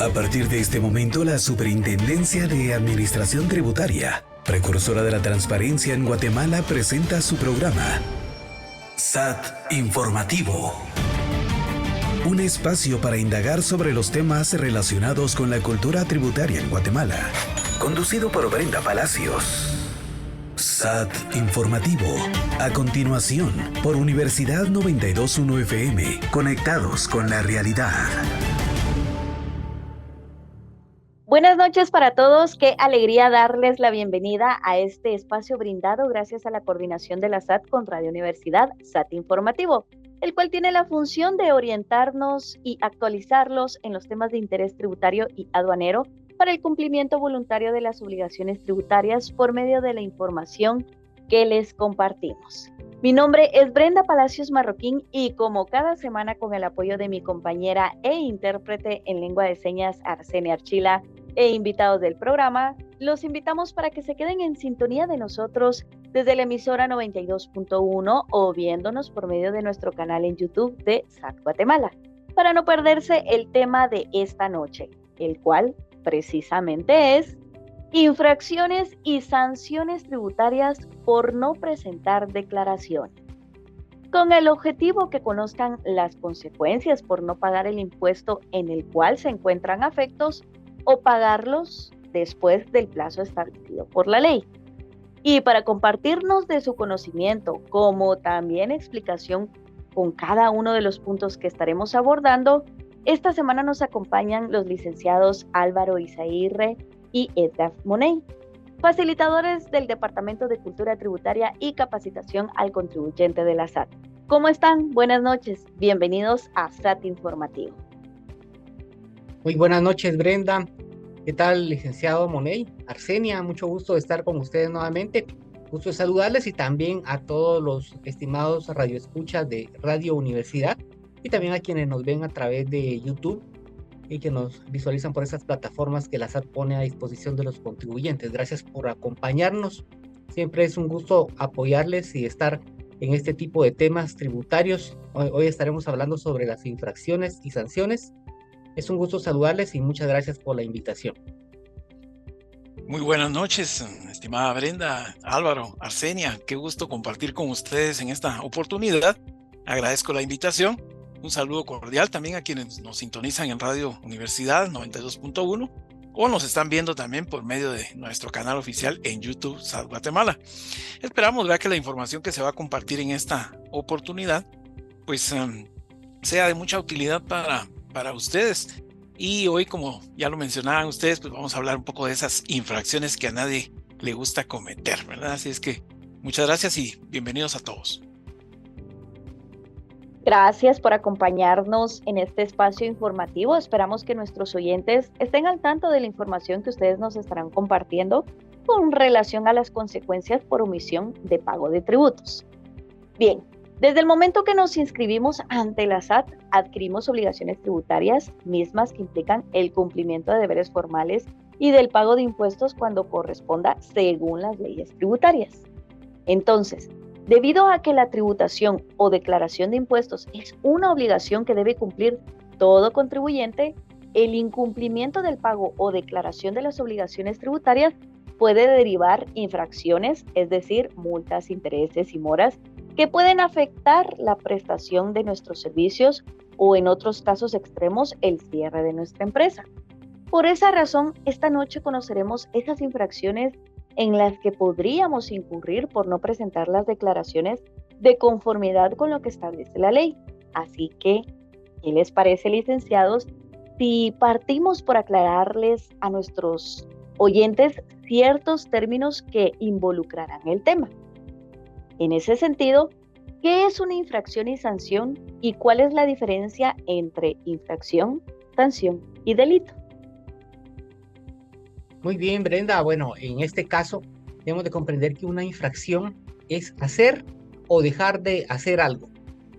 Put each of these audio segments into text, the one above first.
A partir de este momento, la Superintendencia de Administración Tributaria, precursora de la transparencia en Guatemala, presenta su programa SAT Informativo. Un espacio para indagar sobre los temas relacionados con la cultura tributaria en Guatemala. Conducido por Brenda Palacios. SAT Informativo. A continuación, por Universidad 92.1 FM. Conectados con la realidad. Buenas noches para todos. Qué alegría darles la bienvenida a este espacio brindado gracias a la coordinación de la SAT con Radio Universidad, SAT Informativo, el cual tiene la función de orientarnos y actualizarlos en los temas de interés tributario y aduanero para el cumplimiento voluntario de las obligaciones tributarias por medio de la información que les compartimos. Mi nombre es Brenda Palacios Marroquín y como cada semana con el apoyo de mi compañera e intérprete en lengua de señas Arsenia Archila e invitados del programa, los invitamos para que se queden en sintonía de nosotros desde la emisora 92.1 o viéndonos por medio de nuestro canal en YouTube de SAT Guatemala, para no perderse el tema de esta noche, el cual precisamente es infracciones y sanciones tributarias por no presentar declaraciones, con el objetivo que conozcan las consecuencias por no pagar el impuesto en el cual se encuentran afectos o pagarlos después del plazo establecido por la ley. Y para compartirnos de su conocimiento, como también explicación con cada uno de los puntos que estaremos abordando, esta semana nos acompañan los licenciados Álvaro Izaguirre y Edgar Money, facilitadores del Departamento de Cultura Tributaria y Capacitación al Contribuyente de la SAT. ¿Cómo están? Buenas noches. Bienvenidos a SAT Informativo. Muy buenas noches, Brenda. ¿Qué tal, licenciado Money? Arsenia, mucho gusto de estar con ustedes nuevamente. Gusto de saludarles y también a todos los estimados radioescuchas de Radio Universidad y también a quienes nos ven a través de YouTube y que nos visualizan por esas plataformas que la SAT pone a disposición de los contribuyentes. Gracias por acompañarnos. Siempre es un gusto apoyarles y estar en este tipo de temas tributarios. Hoy estaremos hablando sobre las infracciones y sanciones. Es un gusto saludarles y muchas gracias por la invitación. Muy buenas noches, estimada Brenda, Álvaro, Arsenia. Qué gusto compartir con ustedes en esta oportunidad. Agradezco la invitación. Un saludo cordial también a quienes nos sintonizan en Radio Universidad 92.1 o nos están viendo también por medio de nuestro canal oficial en YouTube SAT Guatemala. Esperamos que la información que se va a compartir en esta oportunidad pues sea de mucha utilidad para ustedes. Y hoy, como ya lo mencionaban ustedes, pues vamos a hablar un poco de esas infracciones que a nadie le gusta cometer, ¿verdad? Así es que muchas gracias y bienvenidos a todos. Gracias por acompañarnos en este espacio informativo. Esperamos que nuestros oyentes estén al tanto de la información que ustedes nos estarán compartiendo con relación a las consecuencias por omisión de pago de tributos. Bien, desde el momento que nos inscribimos ante la SAT, adquirimos obligaciones tributarias mismas que implican el cumplimiento de deberes formales y del pago de impuestos cuando corresponda según las leyes tributarias. Entonces, debido a que la tributación o declaración de impuestos es una obligación que debe cumplir todo contribuyente, el incumplimiento del pago o declaración de las obligaciones tributarias puede derivar infracciones, es decir, multas, intereses y moras, que pueden afectar la prestación de nuestros servicios o en otros casos extremos el cierre de nuestra empresa. Por esa razón, esta noche conoceremos esas infracciones en las que podríamos incurrir por no presentar las declaraciones de conformidad con lo que establece la ley. Así que, ¿qué les parece, licenciados, si partimos por aclararles a nuestros oyentes ciertos términos que involucrarán el tema? En ese sentido, ¿qué es una infracción y sanción y cuál es la diferencia entre infracción, sanción y delito? Muy bien, Brenda. Bueno, en este caso, debemos de comprender que una infracción es hacer o dejar de hacer algo.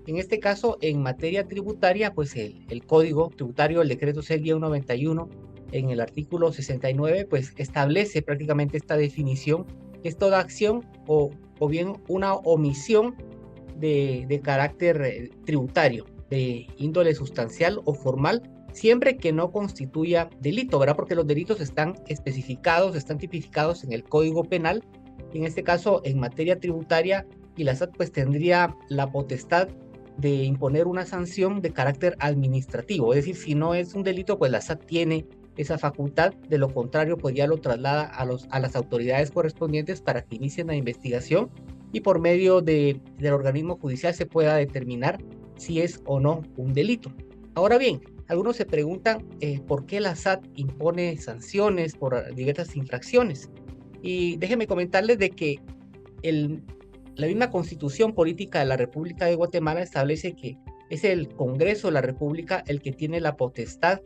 En este caso, en materia tributaria, pues el Código Tributario, el Decreto C-91, en el artículo 69, pues establece prácticamente esta definición, que es toda acción o bien una omisión de carácter tributario, de índole sustancial o formal, siempre que no constituya delito, ¿verdad? Porque los delitos están especificados, están tipificados en el Código Penal, y en este caso en materia tributaria, y la SAT pues tendría la potestad de imponer una sanción de carácter administrativo, es decir, si no es un delito, pues la SAT tiene esa facultad, de lo contrario, pues ya lo traslada a las autoridades correspondientes para que inicien la investigación y por medio del organismo judicial se pueda determinar si es o no un delito. Ahora bien, algunos se preguntan por qué la SAT impone sanciones por diversas infracciones. Y déjenme comentarles de que la misma Constitución Política de la República de Guatemala establece que es el Congreso de la República el que tiene la potestad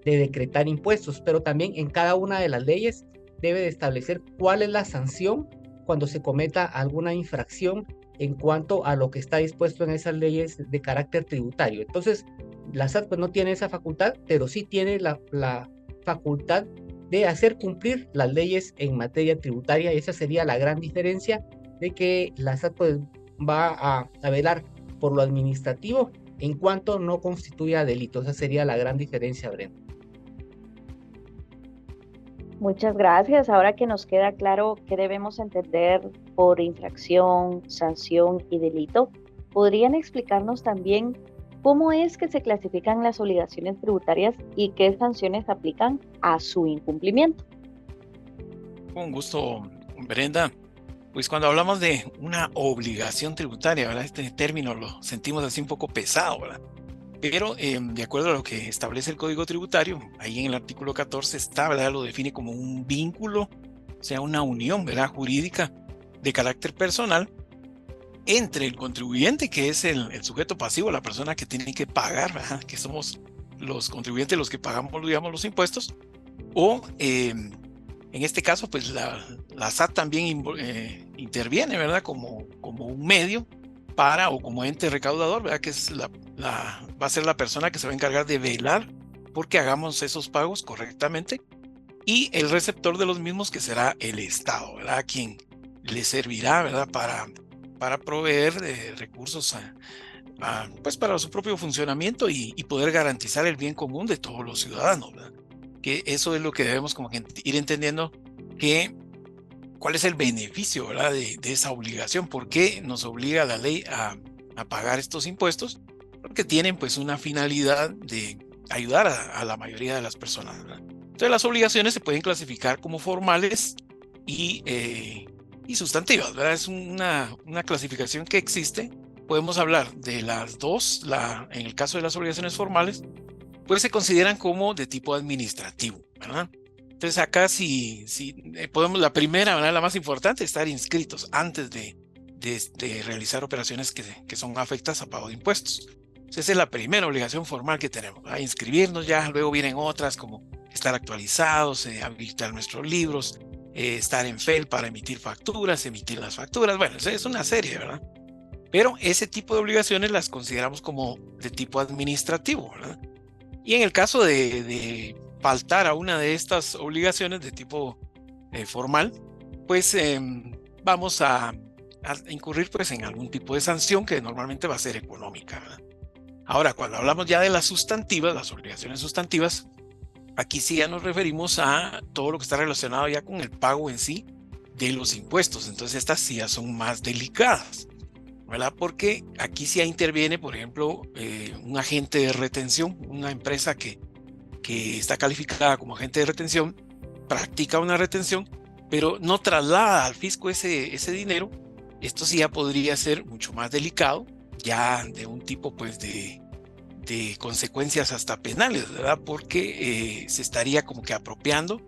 de decretar impuestos, pero también en cada una de las leyes debe de establecer cuál es la sanción cuando se cometa alguna infracción en cuanto a lo que está dispuesto en esas leyes de carácter tributario. Entonces, la SAT pues, no tiene esa facultad, pero sí tiene la facultad de hacer cumplir las leyes en materia tributaria, y esa sería la gran diferencia, de que la SAT pues, va a velar por lo administrativo en cuanto no constituya delito. Esa sería la gran diferencia, Brenda. Muchas gracias. Ahora que nos queda claro qué debemos entender por infracción, sanción y delito, ¿podrían explicarnos también cómo es que se clasifican las obligaciones tributarias y qué sanciones aplican a su incumplimiento? Con gusto, Brenda. Pues cuando hablamos de una obligación tributaria, ¿verdad? Este término lo sentimos así un poco pesado, ¿verdad? Pero de acuerdo a lo que establece el Código Tributario, ahí en el artículo 14 está, ¿verdad? Lo define como un vínculo, o sea, una unión, ¿verdad? Jurídica de carácter personal entre el contribuyente, que es el sujeto pasivo, la persona que tiene que pagar, ¿verdad? Que somos los contribuyentes los que pagamos, digamos, los impuestos, o en este caso, pues la SAT también interviene, ¿verdad? Como un medio para, o como ente recaudador, ¿verdad? Que es va a ser la persona que se va a encargar de velar porque hagamos esos pagos correctamente, y el receptor de los mismos, que será el Estado, ¿verdad? A quien le servirá, ¿verdad? Para proveer recursos pues para su propio funcionamiento y poder garantizar el bien común de todos los ciudadanos, ¿verdad? Que eso es lo que debemos como que ir entendiendo, cuál es el beneficio, ¿verdad? De esa obligación. ¿Por qué nos obliga la ley a pagar estos impuestos? Porque tienen pues una finalidad de ayudar a la mayoría de las personas, ¿verdad? Entonces las obligaciones se pueden clasificar como formales y sustantivas, ¿verdad? Es una clasificación que existe. Podemos hablar de las dos. En el caso de las obligaciones formales, pues se consideran como de tipo administrativo, ¿verdad? Entonces acá si podemos, la primera, ¿verdad? La más importante, estar inscritos antes de realizar operaciones que son afectas a pago de impuestos. Entonces esa es la primera obligación formal que tenemos, ¿verdad? Inscribirnos. Ya luego vienen otras como estar actualizados, habilitar nuestros libros, estar en FEL para emitir facturas, emitir las facturas. Bueno, es una serie, ¿verdad? Pero ese tipo de obligaciones las consideramos como de tipo administrativo, ¿verdad? Y en el caso de faltar a una de estas obligaciones de tipo formal, pues vamos a incurrir pues en algún tipo de sanción que normalmente va a ser económica, ¿verdad? Ahora, cuando hablamos ya de las sustantivas, las obligaciones sustantivas, aquí sí ya nos referimos a todo lo que está relacionado ya con el pago en sí de los impuestos. Entonces estas sí ya son más delicadas, ¿verdad? Porque aquí sí interviene, por ejemplo, un agente de retención, una empresa que está calificada como agente de retención, practica una retención, pero no traslada al fisco ese dinero. Esto sí ya podría ser mucho más delicado, ya de un tipo pues de consecuencias hasta penales, ¿verdad? Porque se estaría como que apropiando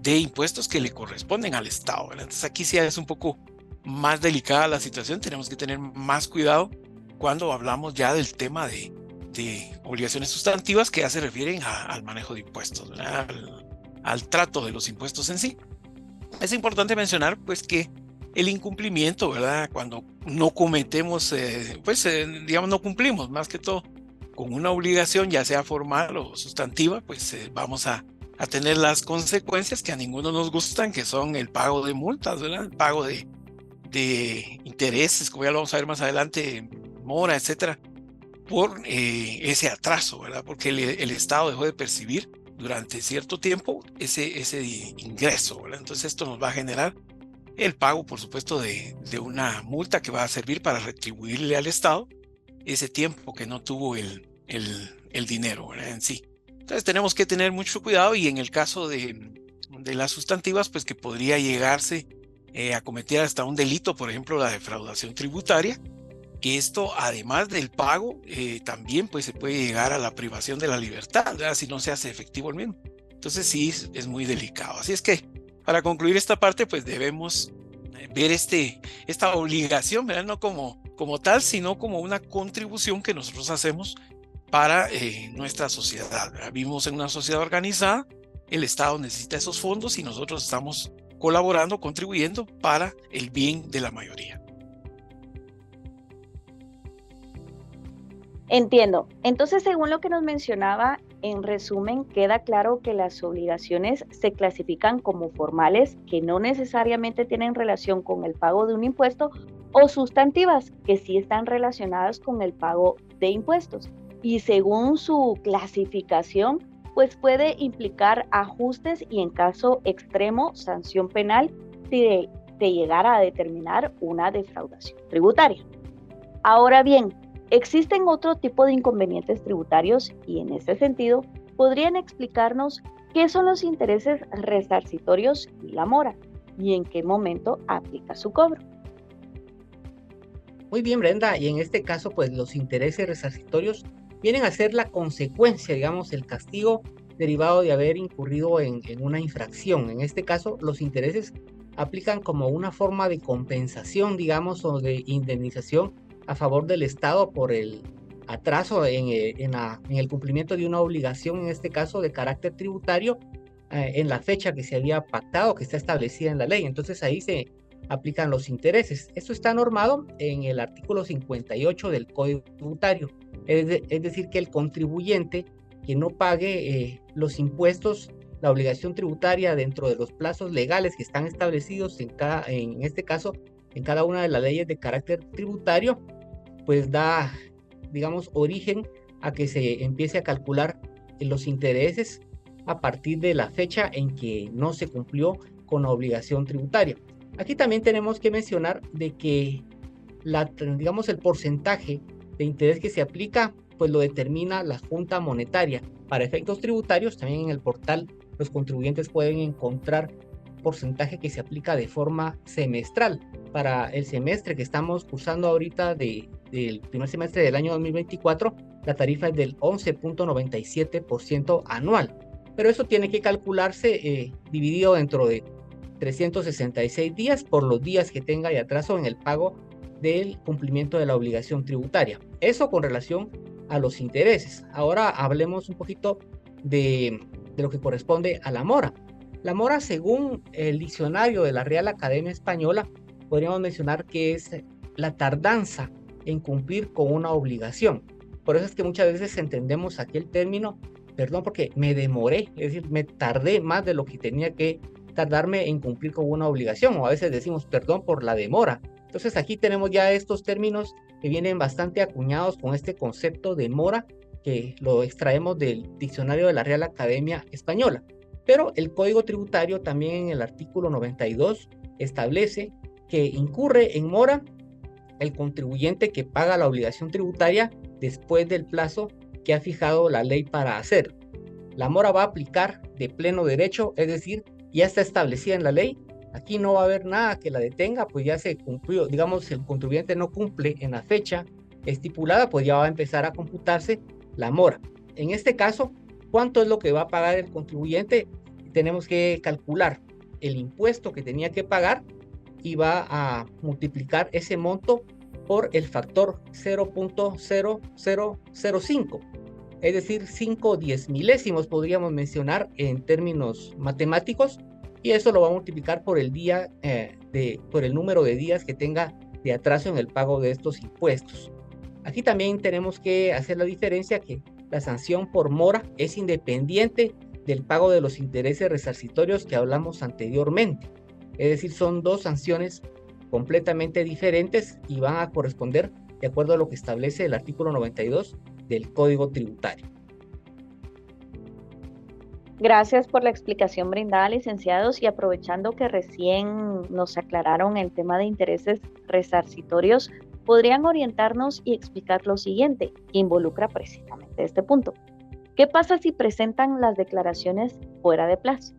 de impuestos que le corresponden al Estado, ¿verdad? Entonces aquí sí es un poco más delicada la situación. Tenemos que tener más cuidado cuando hablamos ya del tema de obligaciones sustantivas que ya se refieren al manejo de impuestos, ¿verdad? Al trato de los impuestos en sí. Es importante mencionar pues que el incumplimiento, ¿verdad? Cuando no cometemos, digamos, no cumplimos más que todo con una obligación, ya sea formal o sustantiva, pues vamos a tener las consecuencias que a ninguno nos gustan, que son el pago de multas, ¿verdad? El pago de intereses, como ya lo vamos a ver más adelante, mora, etcétera, por ese atraso, ¿verdad? Porque el Estado dejó de percibir durante cierto tiempo ese ingreso, ¿verdad? Entonces esto nos va a generar el pago, por supuesto, de una multa que va a servir para retribuirle al Estado ese tiempo que no tuvo el dinero, ¿verdad? En sí. Entonces tenemos que tener mucho cuidado, y en el caso de las sustantivas, pues que podría llegarse a cometer hasta un delito, por ejemplo, la defraudación tributaria, que esto, además del pago, también pues se puede llegar a la privación de la libertad, ¿verdad? Si no se hace efectivo el mismo. Entonces sí, es muy delicado. Así es que, para concluir esta parte, pues debemos ver esta obligación, ¿verdad? No como tal, sino como una contribución que nosotros hacemos para nuestra sociedad, ¿verdad? Vivimos en una sociedad organizada, el Estado necesita esos fondos y nosotros estamos colaborando, contribuyendo para el bien de la mayoría. Entiendo. Entonces, según lo que nos mencionaba, en resumen, queda claro que las obligaciones se clasifican como formales, que no necesariamente tienen relación con el pago de un impuesto, o sustantivas, que sí están relacionadas con el pago de impuestos. Y según su clasificación, pues puede implicar ajustes y, en caso extremo, sanción penal si se llegara a determinar una defraudación tributaria. Ahora bien, existen otro tipo de inconvenientes tributarios y, en ese sentido, podrían explicarnos qué son los intereses resarcitorios y la mora y en qué momento aplica su cobro. Muy bien, Brenda, y en este caso, pues los intereses resarcitorios vienen a ser la consecuencia, digamos, el castigo derivado de haber incurrido en una infracción. En este caso, los intereses aplican como una forma de compensación, digamos, o de indemnización a favor del Estado por el atraso en el cumplimiento de una obligación, en este caso de carácter tributario, en la fecha que se había pactado, que está establecida en la ley. Entonces ahí se aplican los intereses. Esto está normado en el artículo 58 del Código Tributario. Es decir, que el contribuyente que no pague los impuestos, la obligación tributaria dentro de los plazos legales que están establecidos en este caso, en cada una de las leyes de carácter tributario, pues da, digamos, origen a que se empiece a calcular los intereses a partir de la fecha en que no se cumplió con la obligación tributaria. Aquí también tenemos que mencionar de que digamos, el porcentaje de interés que se aplica, pues lo determina la Junta Monetaria. Para efectos tributarios, también en el portal los contribuyentes pueden encontrar porcentaje que se aplica de forma semestral. Para el semestre que estamos cursando ahorita del primer semestre del año 2024, la tarifa es del 11.97% anual. Pero eso tiene que calcularse dividido dentro de 366 días por los días que tenga de atraso en el pago del cumplimiento de la obligación tributaria. Eso con relación a los intereses. Ahora hablemos un poquito de lo que corresponde a la mora. La mora, según el diccionario de la Real Academia Española, podríamos mencionar que es la tardanza en cumplir con una obligación. Por eso es que muchas veces entendemos aquí el término, perdón porque me demoré, es decir, me tardé más de lo que tenía que tardarme en cumplir con una obligación, o a veces decimos perdón por la demora. Entonces aquí tenemos ya estos términos que vienen bastante acuñados con este concepto de mora, que lo extraemos del diccionario de la Real Academia Española. Pero el Código Tributario también en el artículo 92 establece que incurre en mora el contribuyente que paga la obligación tributaria después del plazo que ha fijado la ley para hacer. La mora va a aplicar de pleno derecho, es decir, ya está establecida en la ley. Aquí no va a haber nada que la detenga, pues ya se cumplió. Digamos, si el contribuyente no cumple en la fecha estipulada, pues ya va a empezar a computarse la mora. En este caso, ¿cuánto es lo que va a pagar el contribuyente? Tenemos que calcular el impuesto que tenía que pagar y va a multiplicar ese monto por el factor 0.0005. Es decir, 5 10 milésimos podríamos mencionar en términos matemáticos, y eso lo va a multiplicar por el por el número de días que tenga de atraso en el pago de estos impuestos. Aquí también tenemos que hacer la diferencia que la sanción por mora es independiente del pago de los intereses resarcitorios que hablamos anteriormente. Es decir, son dos sanciones completamente diferentes y van a corresponder de acuerdo a lo que establece el artículo 92 del Código Tributario. Gracias por la explicación brindada, licenciados, y aprovechando que recién nos aclararon el tema de intereses resarcitorios, podrían orientarnos y explicar lo siguiente, que involucra precisamente este punto. ¿Qué pasa si presentan las declaraciones fuera de plazo?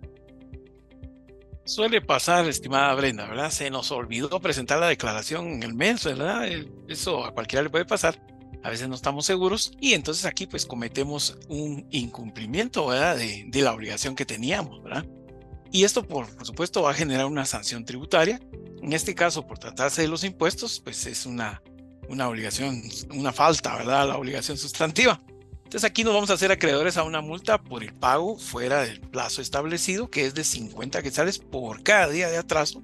Suele pasar, estimada Brenda, ¿verdad? Se nos olvidó presentar la declaración en el mes, ¿verdad? Eso a cualquiera le puede pasar. A veces no estamos seguros y entonces aquí pues cometemos un incumplimiento, ¿verdad? De la obligación que teníamos, ¿verdad? Y esto por supuesto va a generar una sanción tributaria. En este caso, por tratarse de los impuestos, pues es una obligación, una falta, ¿verdad? La obligación sustantiva. Entonces aquí nos vamos a hacer acreedores a una multa por el pago fuera del plazo establecido, que es de 50 quetzales por cada día de atraso,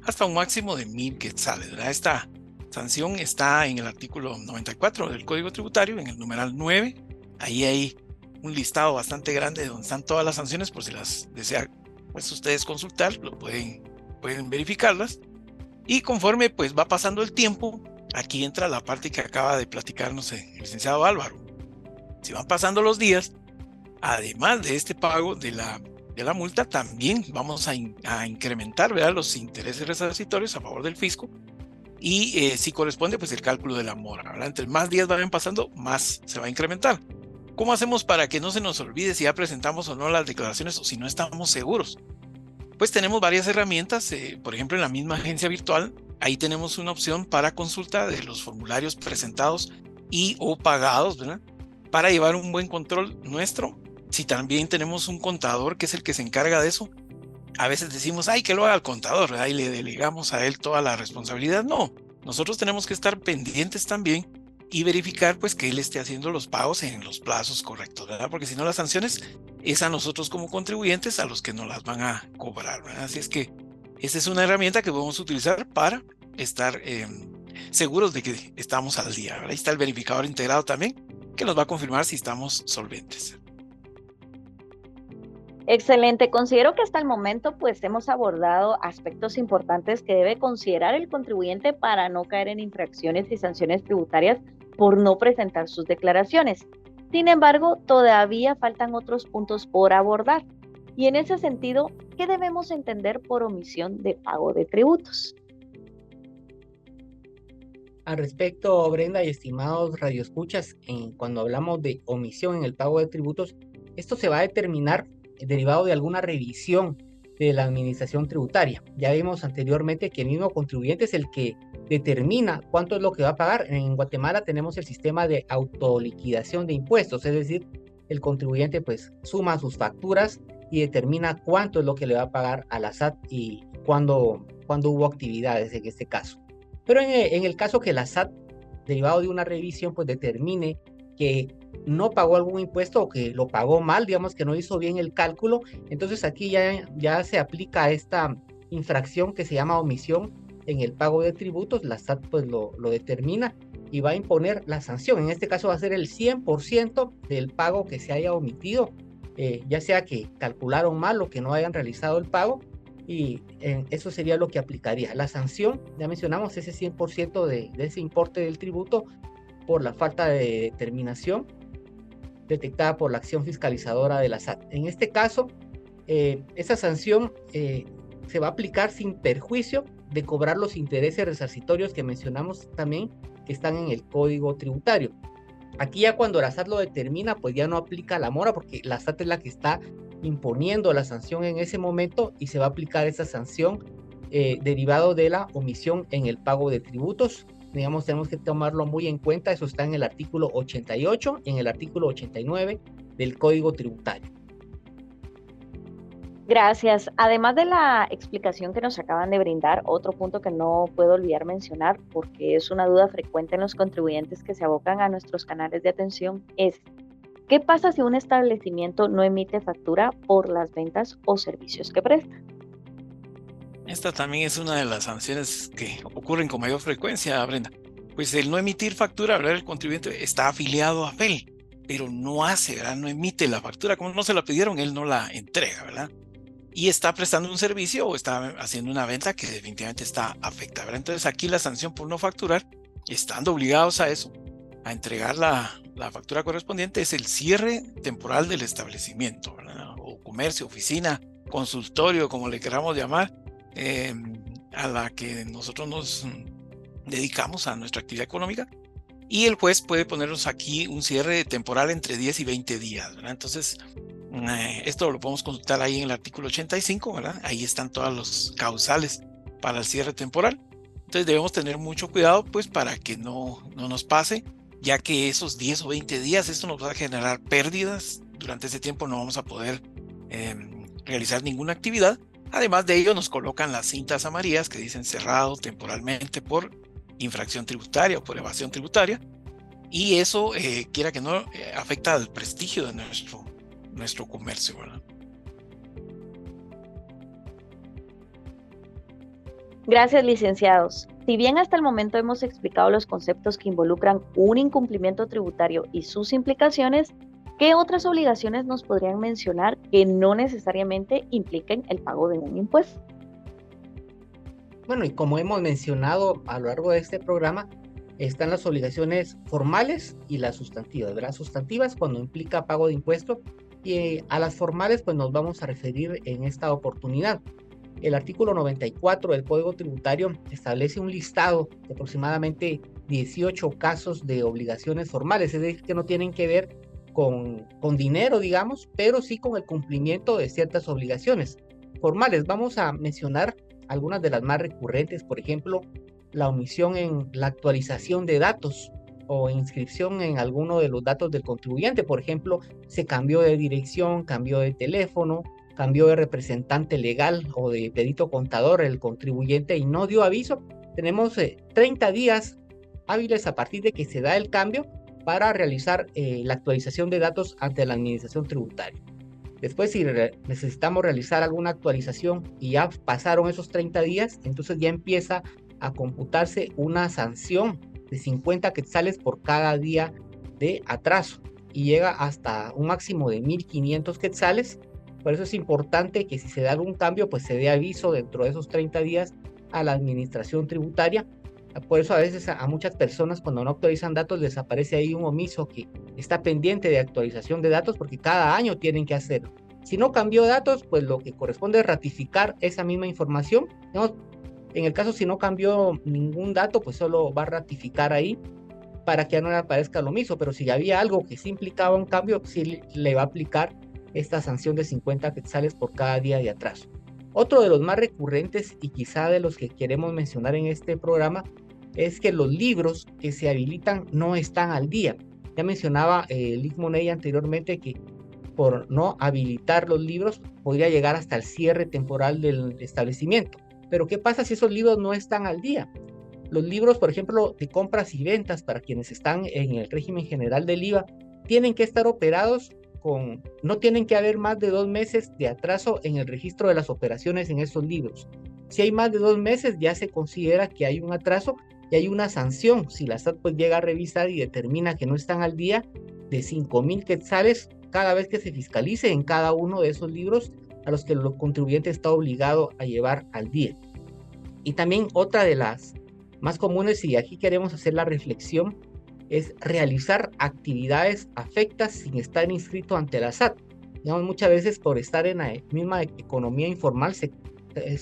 hasta un máximo de 1000 quetzales, ¿verdad? Esta sanción está en el artículo 94 del Código Tributario, en el numeral 9. Ahí hay un listado bastante grande donde están todas las sanciones, por si las desean pues ustedes consultar, lo pueden verificarlas. Y conforme pues va pasando el tiempo, aquí entra la parte que acaba de platicarnos el licenciado Álvaro. Si van pasando los días, además de este pago de la multa, también vamos a incrementar, ¿verdad?, los intereses resarcitorios a favor del fisco. Y si corresponde, pues el cálculo de la mora, ¿verdad? Entre más días vayan pasando, más se va a incrementar. ¿Cómo hacemos para que no se nos olvide si ya presentamos o no las declaraciones o si no estamos seguros? Pues tenemos varias herramientas, por ejemplo en la misma agencia virtual, ahí tenemos una opción para consulta de los formularios presentados y o pagados, ¿verdad?, para llevar un buen control nuestro. Si también tenemos un contador que es el que se encarga de eso, a veces decimos, ay, que lo haga el contador, ¿verdad?, y le delegamos a él toda la responsabilidad. No, nosotros tenemos que estar pendientes también y verificar pues que él esté haciendo los pagos en los plazos correctos, ¿verdad? Porque si no, las sanciones es a nosotros como contribuyentes a los que nos las van a cobrar, ¿verdad? Así es que esta es una herramienta que podemos utilizar para estar seguros de que estamos al día, ¿verdad? Ahí está el verificador integrado también, que nos va a confirmar si estamos solventes. Excelente, considero que hasta el momento pues hemos abordado aspectos importantes que debe considerar el contribuyente para no caer en infracciones y sanciones tributarias por no presentar sus declaraciones. Sin embargo, todavía faltan otros puntos por abordar. Y en ese sentido, ¿qué debemos entender por omisión de pago de tributos? Al respecto, Brenda y estimados radioescuchas, cuando hablamos de omisión en el pago de tributos, esto se va a determinar derivado de alguna revisión de la administración tributaria. Ya vimos anteriormente que el mismo contribuyente es el que determina cuánto es lo que va a pagar. En Guatemala tenemos el sistema de autoliquidación de impuestos, es decir, el contribuyente pues suma sus facturas y determina cuánto es lo que le va a pagar a la SAT y cuándo hubo actividades en este caso. Pero en el caso que la SAT, derivado de una revisión, pues determine que no pagó algún impuesto o que lo pagó mal, digamos que no hizo bien el cálculo, entonces aquí ya se aplica esta infracción que se llama omisión en el pago de tributos. La SAT pues lo determina y va a imponer la sanción. En este caso va a ser el 100% del pago que se haya omitido, ya sea que calcularon mal o que no hayan realizado el pago, y eso sería lo que aplicaría. La sanción, ya mencionamos, ese 100% de ese importe del tributo por la falta de determinación detectada por la acción fiscalizadora de la SAT. En este caso, esa sanción se va a aplicar sin perjuicio de cobrar los intereses resarcitorios que mencionamos también, que están en el Código Tributario. Aquí ya cuando la SAT lo determina, pues ya no aplica la mora, porque la SAT es la que está imponiendo la sanción en ese momento y se va a aplicar esa sanción derivado de la omisión en el pago de tributos. Digamos, tenemos que tomarlo muy en cuenta. Eso está en el artículo 88 y en el artículo 89 del Código Tributario. Gracias. Además de la explicación que nos acaban de brindar, otro punto que no puedo olvidar mencionar, porque es una duda frecuente en los contribuyentes que se abocan a nuestros canales de atención, es ¿qué pasa si un establecimiento no emite factura por las ventas o servicios que presta? Esta también es una de las sanciones que ocurren con mayor frecuencia, Brenda. Pues el no emitir factura, ¿verdad? El contribuyente está afiliado a FEL, pero no hace, ¿verdad? No emite la factura. Como no se la pidieron, él no la entrega, ¿verdad? Y está prestando un servicio o está haciendo una venta que definitivamente está afectada, ¿verdad? Entonces aquí la sanción por no facturar estando obligados a eso, a entregar la factura correspondiente, es el cierre temporal del establecimiento, ¿verdad? O comercio, oficina, consultorio, como le queramos llamar, a la que nosotros nos dedicamos a nuestra actividad económica. Y el juez puede ponernos aquí un cierre temporal entre 10 y 20 días, ¿verdad? Entonces, esto lo podemos consultar ahí en el artículo 85, ¿verdad? Ahí están todas los causales para el cierre temporal. Entonces debemos tener mucho cuidado, pues, para que no nos pase, ya que esos 10 o 20 días, esto nos va a generar pérdidas. Durante ese tiempo no vamos a poder realizar ninguna actividad. Además de ello, nos colocan las cintas amarillas que dicen cerrado temporalmente por infracción tributaria o por evasión tributaria, y eso, quiera que no, afecta al prestigio de nuestro comercio, ¿verdad? Gracias, licenciados. Si bien hasta el momento hemos explicado los conceptos que involucran un incumplimiento tributario y sus implicaciones, ¿qué otras obligaciones nos podrían mencionar que no necesariamente impliquen el pago de un impuesto? Bueno, y como hemos mencionado a lo largo de este programa, están las obligaciones formales y las sustantivas, ¿verdad? Sustantivas cuando implica pago de impuesto, y a las formales pues nos vamos a referir en esta oportunidad. El artículo 94 del Código Tributario establece un listado de aproximadamente 18 casos de obligaciones formales, es decir, que no tienen que ver con dinero, digamos, pero sí con el cumplimiento de ciertas obligaciones formales. Vamos a mencionar algunas de las más recurrentes, por ejemplo, la omisión en la actualización de datos o inscripción en alguno de los datos del contribuyente. Por ejemplo, se cambió de dirección, cambió de teléfono, cambió de representante legal o de perito contador el contribuyente y no dio aviso. Tenemos 30 días hábiles a partir de que se da el cambio para realizar la actualización de datos ante la administración tributaria. Después, si necesitamos realizar alguna actualización y ya pasaron esos 30 días, entonces ya empieza a computarse una sanción de 50 quetzales por cada día de atraso y llega hasta un máximo de 1.500 quetzales. Por eso es importante que si se da algún cambio, pues se dé aviso dentro de esos 30 días a la administración tributaria. Por eso a veces a muchas personas cuando no actualizan datos les aparece ahí un omiso que está pendiente de actualización de datos porque cada año tienen que hacerlo. Si no cambió datos, pues lo que corresponde es ratificar esa misma información. Digamos, en el caso si no cambió ningún dato, pues solo va a ratificar ahí para que ya no le aparezca el omiso. Pero si había algo que sí implicaba un cambio, sí le va a aplicar esta sanción de 50 quetzales por cada día de atraso. Otro de los más recurrentes y quizá de los que queremos mencionar en este programa es que los libros que se habilitan no están al día. Ya mencionaba Liz Money anteriormente que por no habilitar los libros podría llegar hasta el cierre temporal del establecimiento. Pero ¿qué pasa si esos libros no están al día? Los libros, por ejemplo, de compras y ventas para quienes están en el régimen general del IVA, tienen que estar operados no tienen que haber más de 2 meses de atraso en el registro de las operaciones en esos libros. Si hay más de 2 meses, ya se considera que hay un atraso y hay una sanción. Si la SAT pues llega a revisar y determina que no están al día, de 5,000 quetzales cada vez que se fiscalice en cada uno de esos libros a los que el contribuyente está obligado a llevar al día. Y también otra de las más comunes, y aquí queremos hacer la reflexión, es realizar actividades afectas sin estar inscrito ante la SAT. Digamos, muchas veces por estar en la misma economía informal se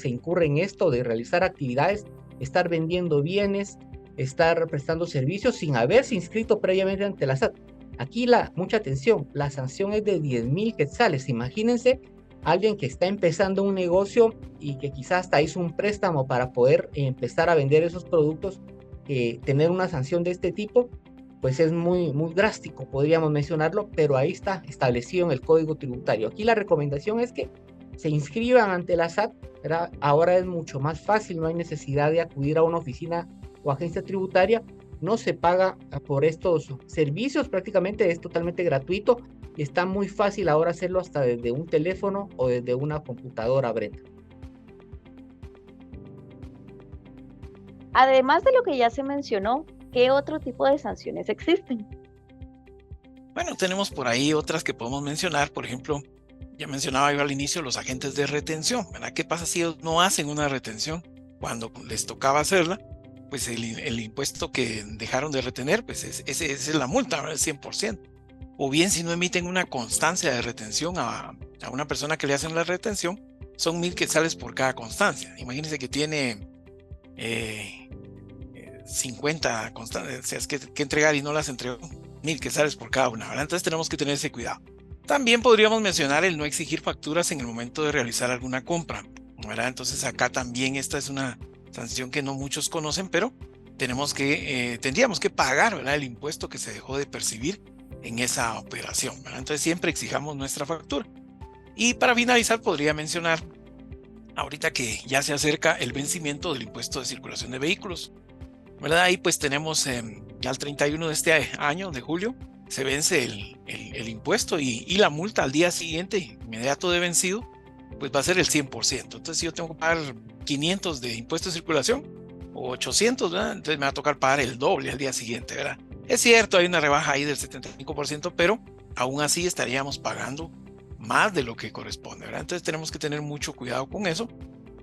incurre en esto de realizar actividades, estar vendiendo bienes, estar prestando servicios sin haberse inscrito previamente ante la SAT. Aquí mucha atención, la sanción es de 10,000 quetzales. Imagínense alguien que está empezando un negocio y que quizás hasta hizo un préstamo para poder empezar a vender esos productos, tener una sanción de este tipo, pues es muy drástico, podríamos mencionarlo, pero ahí está establecido en el Código Tributario. Aquí la recomendación es que se inscriban ante la SAT, ¿verdad? Ahora es mucho más fácil, no hay necesidad de acudir a una oficina o agencia tributaria, no se paga por estos servicios, prácticamente es totalmente gratuito y está muy fácil ahora hacerlo hasta desde un teléfono o desde una computadora, Brenda. Además de lo que ya se mencionó, ¿qué otro tipo de sanciones existen? Bueno, tenemos por ahí otras que podemos mencionar. Por ejemplo, ya mencionaba yo al inicio los agentes de retención, ¿verdad? ¿Qué pasa si ellos no hacen una retención cuando les tocaba hacerla? pues el impuesto que dejaron de retener, pues esa es la multa, ¿verdad? El 100%. O bien si no emiten una constancia de retención a una persona que le hacen la retención, son 1,000 quetzales por cada constancia. Imagínense que tiene 50 constancias que entregar y no las entregó, 1,000 quetzales por cada una, ¿verdad? Entonces tenemos que tener ese cuidado. También podríamos mencionar el no exigir facturas en el momento de realizar alguna compra, ¿verdad? Entonces acá también esta es una sanción que no muchos conocen, pero tendríamos que pagar, ¿verdad? El impuesto que se dejó de percibir en esa operación, ¿verdad? Entonces siempre exijamos nuestra factura. Y para finalizar podría mencionar ahorita que ya se acerca el vencimiento del impuesto de circulación de vehículos, ¿verdad? Ahí pues tenemos ya el 31 de este año, de julio, se vence el impuesto y la multa al día siguiente, inmediato de vencido, pues va a ser el 100%. Entonces si yo tengo que pagar 500 de impuesto de circulación o 800, ¿verdad? Entonces me va a tocar pagar el doble al día siguiente, ¿verdad? Es cierto, hay una rebaja ahí del 75%, pero aún así estaríamos pagando más de lo que corresponde, ¿verdad? Entonces tenemos que tener mucho cuidado con eso.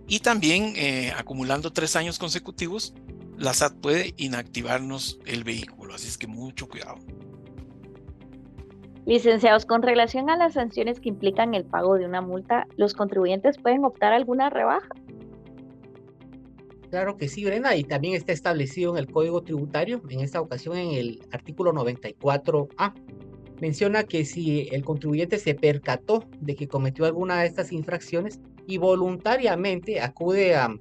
Y también acumulando 3 años consecutivos, la SAT puede inactivarnos el vehículo, así es que mucho cuidado. Licenciados, con relación a las sanciones que implican el pago de una multa, ¿los contribuyentes pueden optar a alguna rebaja? Claro que sí, Brenda, y también está establecido en el Código Tributario, en esta ocasión en el artículo 94A. Menciona que si el contribuyente se percató de que cometió alguna de estas infracciones y voluntariamente acude a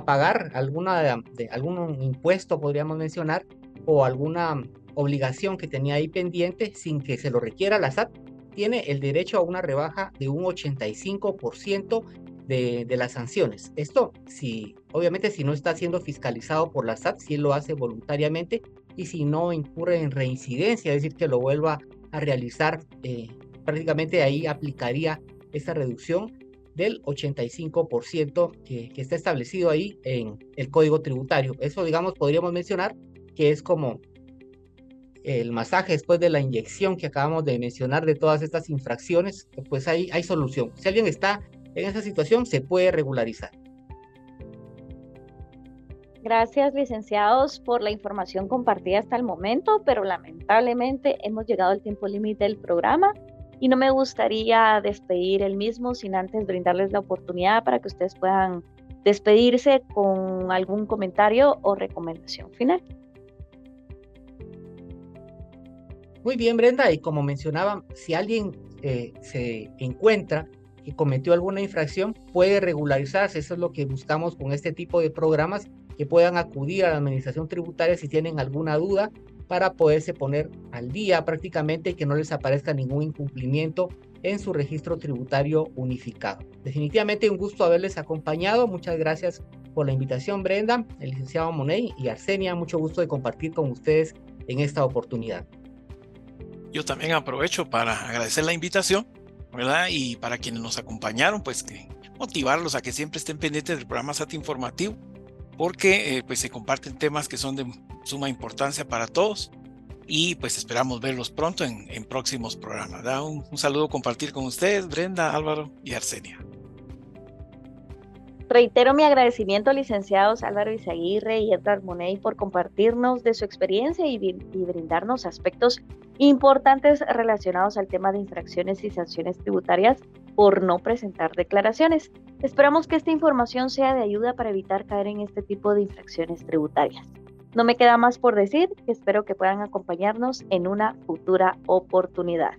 pagar algún impuesto, podríamos mencionar, o alguna obligación que tenía ahí pendiente sin que se lo requiera la SAT, tiene el derecho a una rebaja de un 85% de las sanciones. Esto, obviamente, si no está siendo fiscalizado por la SAT, si él lo hace voluntariamente y si no incurre en reincidencia, es decir, que lo vuelva a realizar, prácticamente ahí aplicaría esta reducción del 85% que está establecido ahí en el Código Tributario. Eso, digamos, podríamos mencionar que es como el masaje después de la inyección que acabamos de mencionar de todas estas infracciones, pues hay solución. Si alguien está en esa situación, se puede regularizar. Gracias, licenciados, por la información compartida hasta el momento, pero lamentablemente hemos llegado al tiempo límite del programa y no me gustaría despedir el mismo sin antes brindarles la oportunidad para que ustedes puedan despedirse con algún comentario o recomendación final. Muy bien, Brenda, y como mencionaba, si alguien se encuentra que cometió alguna infracción, puede regularizarse. Eso es lo que buscamos con este tipo de programas, que puedan acudir a la administración tributaria si tienen alguna duda para poderse poner al día prácticamente y que no les aparezca ningún incumplimiento en su registro tributario unificado. Definitivamente un gusto haberles acompañado. Muchas gracias por la invitación, Brenda, el licenciado Money y Arsenia. Mucho gusto de compartir con ustedes en esta oportunidad. Yo también aprovecho para agradecer la invitación, ¿verdad? Y para quienes nos acompañaron, pues motivarlos a que siempre estén pendientes del programa SAT Informativo, porque pues se comparten temas que son de suma importancia para todos y pues esperamos verlos pronto en próximos programas, ¿verdad? Un saludo compartir con ustedes, Brenda, Álvaro y Arsenia. Reitero mi agradecimiento, licenciados Álvaro Izaguirre y Edgar Money, por compartirnos de su experiencia y brindarnos aspectos importantes relacionados al tema de infracciones y sanciones tributarias por no presentar declaraciones. Esperamos que esta información sea de ayuda para evitar caer en este tipo de infracciones tributarias. No me queda más por decir, que espero que puedan acompañarnos en una futura oportunidad.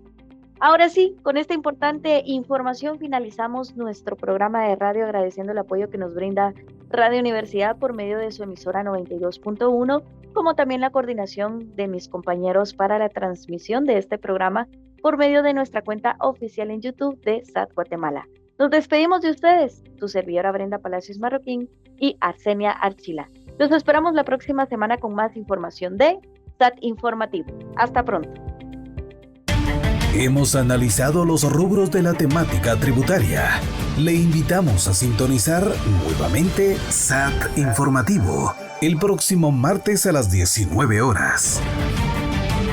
Ahora sí, con esta importante información finalizamos nuestro programa de radio, agradeciendo el apoyo que nos brinda Radio Universidad por medio de su emisora 92.1, como también la coordinación de mis compañeros para la transmisión de este programa por medio de nuestra cuenta oficial en YouTube de SAT Guatemala. Nos despedimos de ustedes, tu servidora Brenda Palacios Marroquín y Arsenia Archila. Los esperamos la próxima semana con más información de SAT Informativo. Hasta pronto. Hemos analizado los rubros de la temática tributaria. Le invitamos a sintonizar nuevamente SAT Informativo el próximo martes a las 19 horas.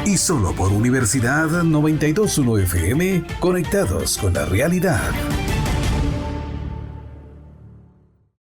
Y solo por Universidad 92.1 FM, conectados con la realidad.